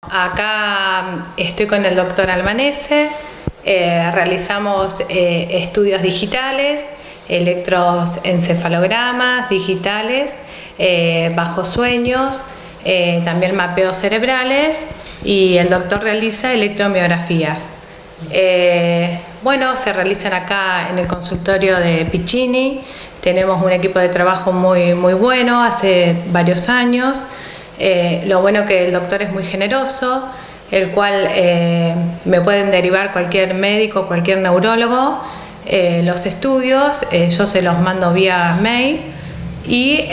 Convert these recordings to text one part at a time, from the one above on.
Acá estoy con el doctor Albanese, realizamos estudios digitales, electroencefalogramas digitales, bajos sueños, también mapeos cerebrales, y el doctor realiza electromiografías. Bueno, se realizan acá en el consultorio de Piccini. Tenemos un equipo de trabajo muy bueno, hace varios años. Lo bueno que el doctor es muy generoso, el cual me pueden derivar cualquier médico, cualquier neurólogo, los estudios, yo se los mando vía mail y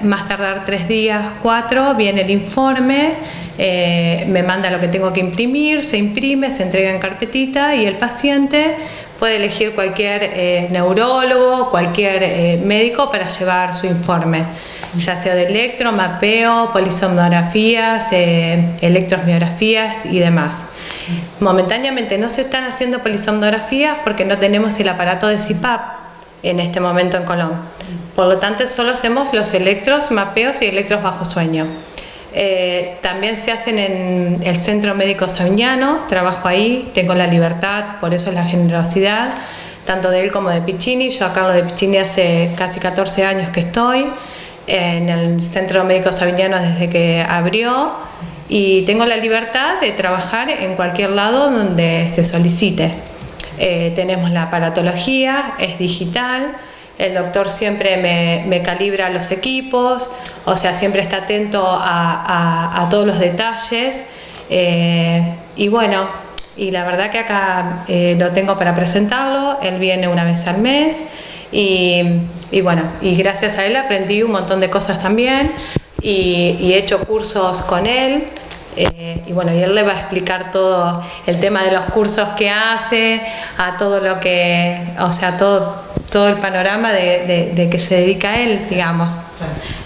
más tardar 3 días, 4, viene el informe, me manda lo que tengo que imprimir, se imprime, se entrega en carpetita y el paciente puede elegir cualquier neurólogo, cualquier médico para llevar su informe, ya sea de electro, mapeo, polisomnografías, electromiografías y demás. Momentáneamente no se están haciendo polisomnografías porque no tenemos el aparato de CPAP en este momento en Colón. Por lo tanto, solo hacemos los electros, mapeos y electros bajo sueño. También se hacen en el Centro Médico Savignano, trabajo ahí, tengo la libertad, por eso es la generosidad, tanto de él como de Piccini. Yo acá en lo de Piccini hace casi 14 años que estoy, en el Centro Médico Savignano desde que abrió, y tengo la libertad de trabajar en cualquier lado donde se solicite. Tenemos la aparatología, es digital. El doctor siempre me calibra los equipos, o sea, siempre está atento a todos los detalles. Y bueno, y la verdad que acá lo tengo para presentarlo. Él viene una vez al mes y bueno, y gracias a él aprendí un montón de cosas también y he hecho cursos con él. Y bueno, y él le va a explicar todo el tema de los cursos que hace, a todo lo que, o sea, todo el panorama de que se dedica a él, digamos.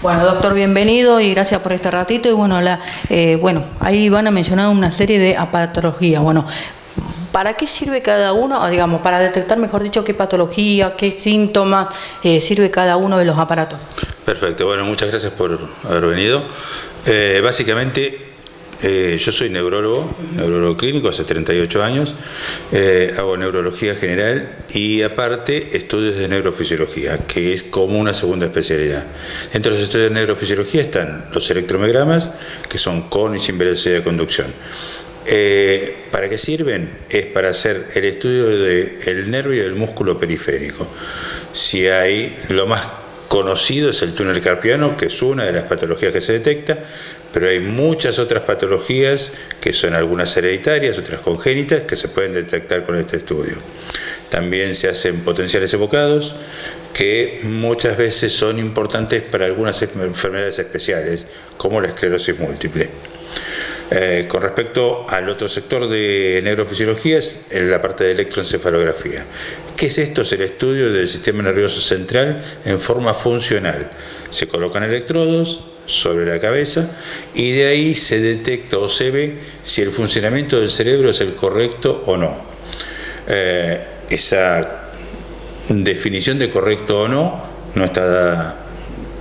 Bueno, doctor, bienvenido y gracias por este ratito. Y bueno, bueno, ahí van a mencionar una serie de patologías. Bueno, ¿para qué sirve cada uno? Digamos, para detectar, mejor dicho, qué patología, qué síntomas sirve cada uno de los aparatos. Perfecto, bueno, muchas gracias por haber venido. Básicamente, yo soy neurólogo clínico hace 38 años, hago neurología general y aparte estudios de neurofisiología, que es como una segunda especialidad. Entre los estudios de neurofisiología están los electromiogramas, que son con y sin velocidad de conducción. ¿Para qué sirven? Es para hacer el estudio del nervio y del músculo periférico. Si hay, lo más conocido es el túnel carpiano, que es una de las patologías que se detecta, pero hay muchas otras patologías que son algunas hereditarias, otras congénitas, que se pueden detectar con este estudio. También se hacen potenciales evocados, que muchas veces son importantes para algunas enfermedades especiales, como la esclerosis múltiple. Con respecto al otro sector de neurofisiología, es la parte de electroencefalografía. ¿Qué es esto? Es el estudio del sistema nervioso central en forma funcional. Se colocan electrodos sobre la cabeza y de ahí se detecta o se ve si el funcionamiento del cerebro es el correcto o no. Esa definición de correcto o no está dada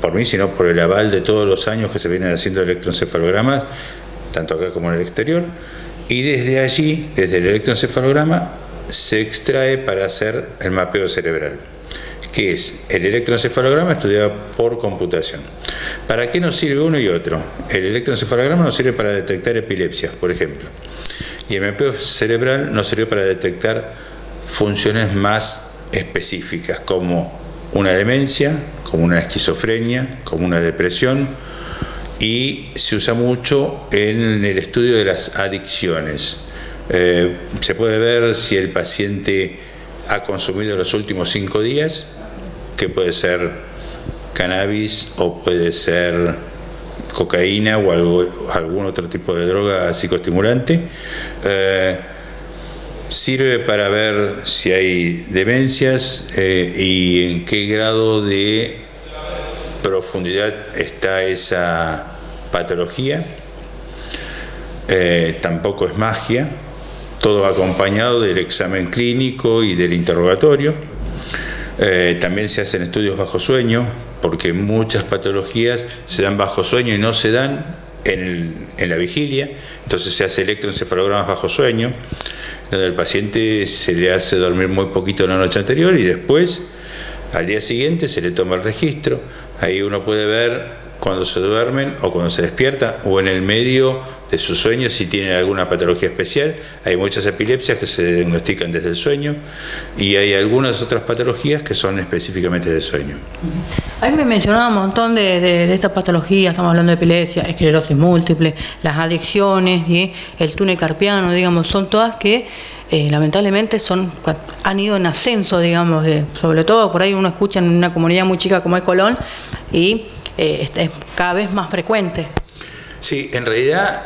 por mí, sino por el aval de todos los años que se vienen haciendo electroencefalogramas, tanto acá como en el exterior, y desde allí, desde el electroencefalograma, se extrae para hacer el mapeo cerebral, que es el electroencefalograma estudiado por computación. ¿Para qué nos sirve uno y otro? El electroencefalograma nos sirve para detectar epilepsias, por ejemplo, y el mapeo cerebral nos sirve para detectar funciones más específicas, como una demencia, como una esquizofrenia, como una depresión, y se usa mucho en el estudio de las adicciones. Se puede ver si el paciente ha consumido los últimos 5 días, que puede ser cannabis o puede ser cocaína o algún otro tipo de droga psicoestimulante. Sirve para ver si hay demencias y en qué grado de profundidad está esa patología. Tampoco es magia, todo acompañado del examen clínico y del interrogatorio. También se hacen estudios bajo sueño, porque muchas patologías se dan bajo sueño y no se dan en la vigilia, entonces se hace electroencefalogramas bajo sueño, donde al paciente se le hace dormir muy poquito la noche anterior y después, al día siguiente, se le toma el registro. Ahí uno puede ver cuando se duermen o cuando se despiertan o en el medio de su sueño si tienen alguna patología especial. Hay muchas epilepsias que se diagnostican desde el sueño y hay algunas otras patologías que son específicamente del sueño. Ahí me mencionaba un montón de estas patologías, estamos hablando de epilepsia, esclerosis múltiple, las adicciones y el túnel carpiano, digamos, son todas que lamentablemente han ido en ascenso, digamos, sobre todo por ahí uno escucha en una comunidad muy chica como es Colón y es cada vez más frecuente. Sí, en realidad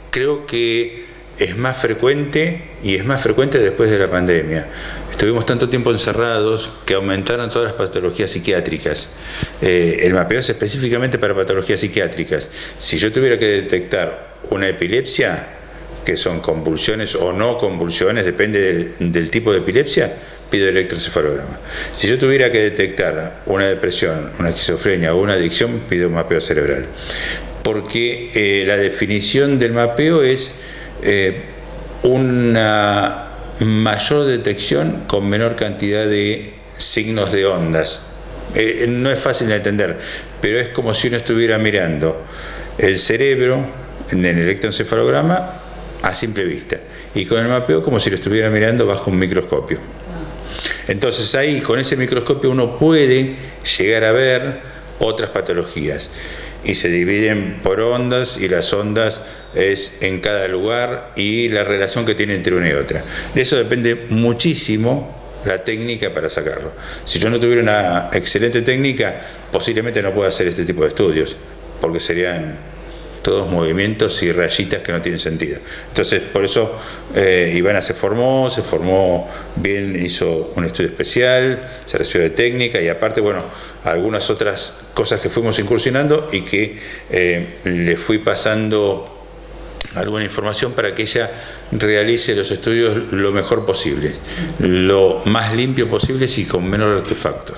creo que es más frecuente y es más frecuente después de la pandemia. Estuvimos tanto tiempo encerrados que aumentaron todas las patologías psiquiátricas. El mapeo es específicamente para patologías psiquiátricas. Si yo tuviera que detectar una epilepsia, que son convulsiones o no convulsiones, depende del tipo de epilepsia, pido electroencefalograma. Si yo tuviera que detectar una depresión, una esquizofrenia o una adicción, pido un mapeo cerebral. Porque la definición del mapeo es una mayor detección con menor cantidad de signos de ondas. No es fácil de entender, pero es como si uno estuviera mirando el cerebro en el electroencefalograma a simple vista, y con el mapeo como si lo estuviera mirando bajo un microscopio. Entonces ahí con ese microscopio uno puede llegar a ver otras patologías y se dividen por ondas y las ondas es en cada lugar y la relación que tiene entre una y otra. De eso depende muchísimo la técnica para sacarlo. Si yo no tuviera una excelente técnica, posiblemente no pueda hacer este tipo de estudios, porque serían todos movimientos y rayitas que no tienen sentido. Entonces, por eso Ivana se formó bien, hizo un estudio especial, se recibió de técnica y aparte, bueno, algunas otras cosas que fuimos incursionando y que le fui pasando alguna información para que ella realice los estudios lo mejor posible, lo más limpio posible y con menor artefactos.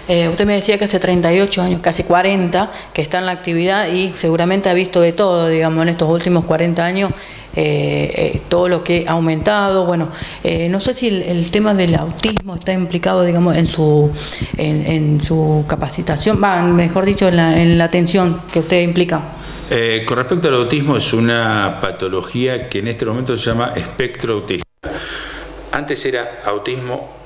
Usted me decía que hace 38 años, casi 40, que está en la actividad y seguramente ha visto de todo, digamos, en estos últimos 40 años, todo lo que ha aumentado. Bueno, no sé si el tema del autismo está implicado, digamos, en su capacitación, mejor dicho, en la atención que usted implica. Con respecto al autismo, es una patología que en este momento se llama espectro autista. Antes era autismo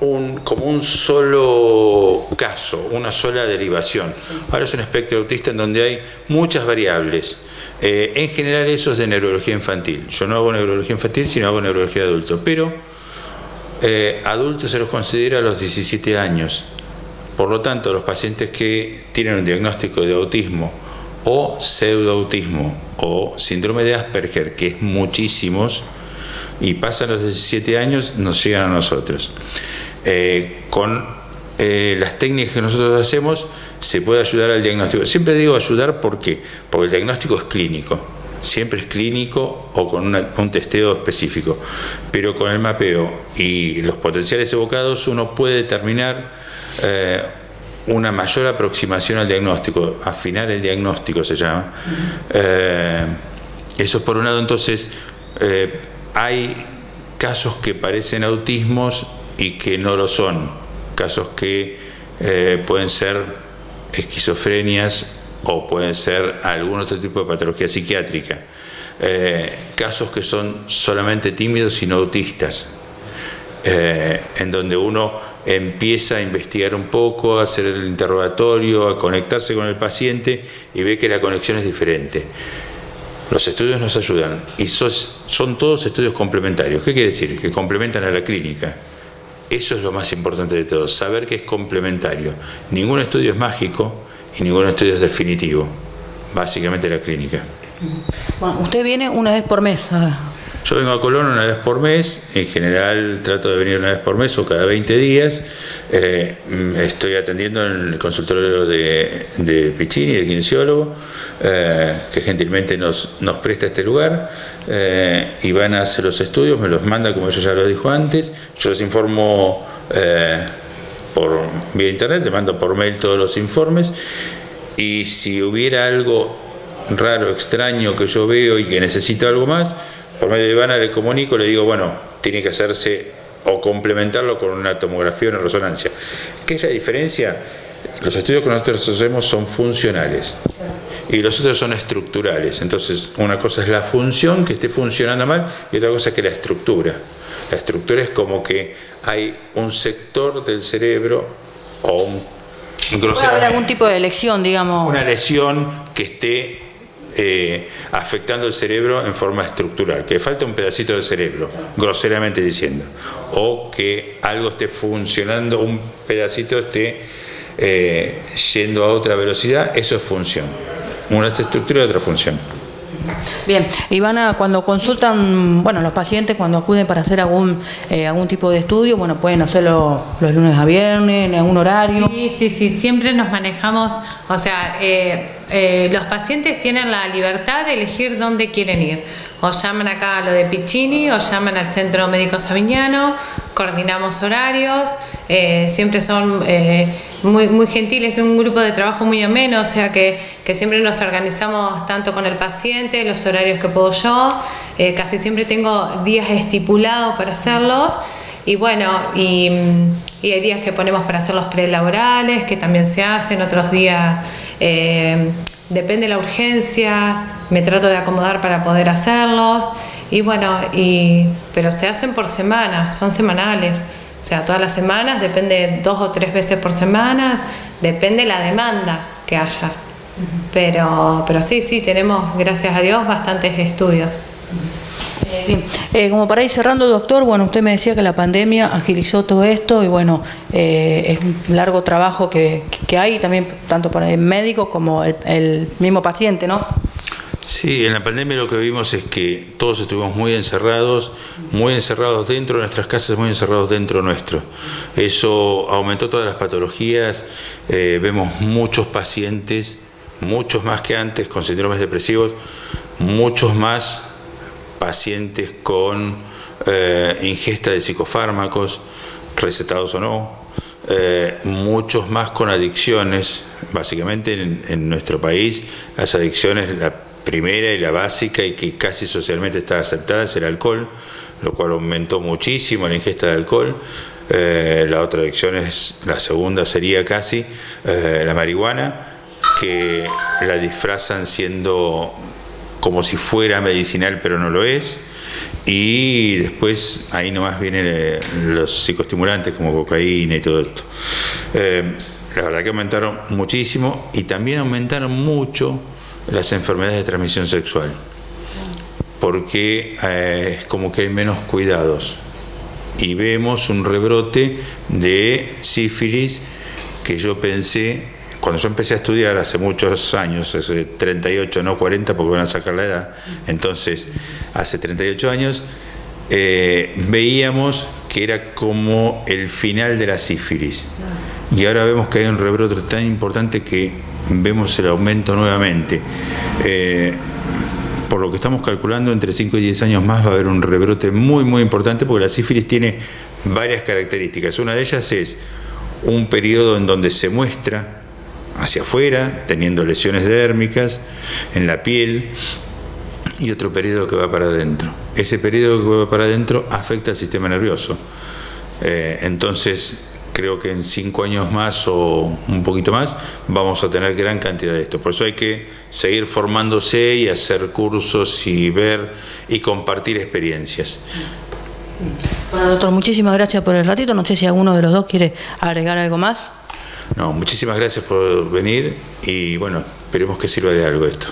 como un solo caso, una sola derivación. Ahora es un espectro autista en donde hay muchas variables. En general eso es de neurología infantil. Yo no hago neurología infantil, sino hago neurología de adulto. Pero adultos se los considera a los 17 años. Por lo tanto, los pacientes que tienen un diagnóstico de autismo o pseudoautismo o síndrome de Asperger, que es muchísimos, y pasan los 17 años, nos llegan a nosotros. Con las técnicas que nosotros hacemos, se puede ayudar al diagnóstico. Siempre digo ayudar, ¿por qué? Porque el diagnóstico es clínico. Siempre es clínico o con un testeo específico. Pero con el mapeo y los potenciales evocados, uno puede determinar una mayor aproximación al diagnóstico. Afinar el diagnóstico se llama. Eso es por un lado. Entonces, hay casos que parecen autismos y que no lo son, casos que pueden ser esquizofrenias o pueden ser algún otro tipo de patología psiquiátrica, casos que son solamente tímidos y no autistas, en donde uno empieza a investigar un poco, a hacer el interrogatorio, a conectarse con el paciente y ve que la conexión es diferente. Los estudios nos ayudan y son todos estudios complementarios. ¿Qué quiere decir? Que complementan a la clínica. Eso es lo más importante de todo, saber que es complementario. Ningún estudio es mágico y ningún estudio es definitivo. Básicamente la clínica. Bueno, usted viene una vez por mes. Yo vengo a Colón una vez por mes, en general trato de venir una vez por mes o cada 20 días. Estoy atendiendo en el consultorio de Piccini, el kinesiólogo, que gentilmente nos presta este lugar, y van a hacer los estudios, me los manda como ella ya lo dijo antes, yo los informo por vía internet, le mando por mail todos los informes, y si hubiera algo raro, extraño que yo veo y que necesito algo más, por medio de Ivana le comunico, le digo, bueno, tiene que hacerse o complementarlo con una tomografía o una resonancia. ¿Qué es la diferencia? Los estudios que nosotros hacemos son funcionales y los otros son estructurales. Entonces, una cosa es la función, que esté funcionando mal, y otra cosa es que la estructura. La estructura es como que hay un sector del cerebro o ¿puede haber algún tipo de lesión, digamos? Una lesión que esté afectando el cerebro en forma estructural, que falta un pedacito del cerebro, groseramente diciendo, o que algo esté funcionando, un pedacito esté yendo a otra velocidad. Eso es función. Una es estructura y otra función. Bien, Ivana, cuando consultan, bueno, los pacientes cuando acuden para hacer algún tipo de estudio, bueno, pueden hacerlo los lunes a viernes, en algún horario. Sí, siempre nos manejamos, o sea, los pacientes tienen la libertad de elegir dónde quieren ir. O llaman acá a lo de Piccini, o llaman al Centro Médico Savignano, coordinamos horarios, siempre son muy gentiles, es un grupo de trabajo muy ameno, o sea que siempre nos organizamos tanto con el paciente, los horarios que puedo yo, casi siempre tengo días estipulados para hacerlos, y bueno, y hay días que ponemos para hacer los prelaborales, que también se hacen, otros días depende de la urgencia, me trato de acomodar para poder hacerlos, y bueno, pero se hacen por semana, son semanales. O sea, todas las semanas, depende 2 o 3 veces por semana, depende la demanda que haya. Pero sí, tenemos, gracias a Dios, bastantes estudios. Bien, como para ir cerrando, doctor, bueno, usted me decía que la pandemia agilizó todo esto y bueno, es un largo trabajo que hay también, tanto para el médico como el mismo paciente, ¿no? Sí, en la pandemia lo que vimos es que todos estuvimos muy encerrados dentro de nuestras casas, muy encerrados dentro nuestro. Eso aumentó todas las patologías, vemos muchos pacientes, muchos más que antes, con síndromes depresivos, muchos más pacientes con ingesta de psicofármacos, recetados o no, muchos más con adicciones. Básicamente en nuestro país las adicciones, la primera y la básica y que casi socialmente está aceptada es el alcohol, lo cual aumentó muchísimo la ingesta de alcohol. La otra adicción la segunda sería casi la marihuana, que la disfrazan siendo como si fuera medicinal, pero no lo es. Y después ahí nomás vienen los psicoestimulantes como cocaína y todo esto. La verdad que aumentaron muchísimo y también aumentaron mucho las enfermedades de transmisión sexual, porque es como que hay menos cuidados y vemos un rebrote de sífilis que yo pensé, cuando yo empecé a estudiar hace muchos años, hace 38, no 40 porque van a sacar la edad, entonces hace 38 años, veíamos que era como el final de la sífilis y ahora vemos que hay un rebrote tan importante que vemos el aumento nuevamente. Por lo que estamos calculando, entre 5 y 10 años más va a haber un rebrote muy importante, porque la sífilis tiene varias características. Una de ellas es un periodo en donde se muestra hacia afuera, teniendo lesiones dérmicas en la piel, y otro periodo que va para adentro. Ese periodo que va para adentro afecta al sistema nervioso. Entonces, creo que en 5 años más o un poquito más vamos a tener gran cantidad de esto. Por eso hay que seguir formándose y hacer cursos y ver y compartir experiencias. Bueno, doctor, muchísimas gracias por el ratito. No sé si alguno de los dos quiere agregar algo más. No, muchísimas gracias por venir y bueno, esperemos que sirva de algo esto.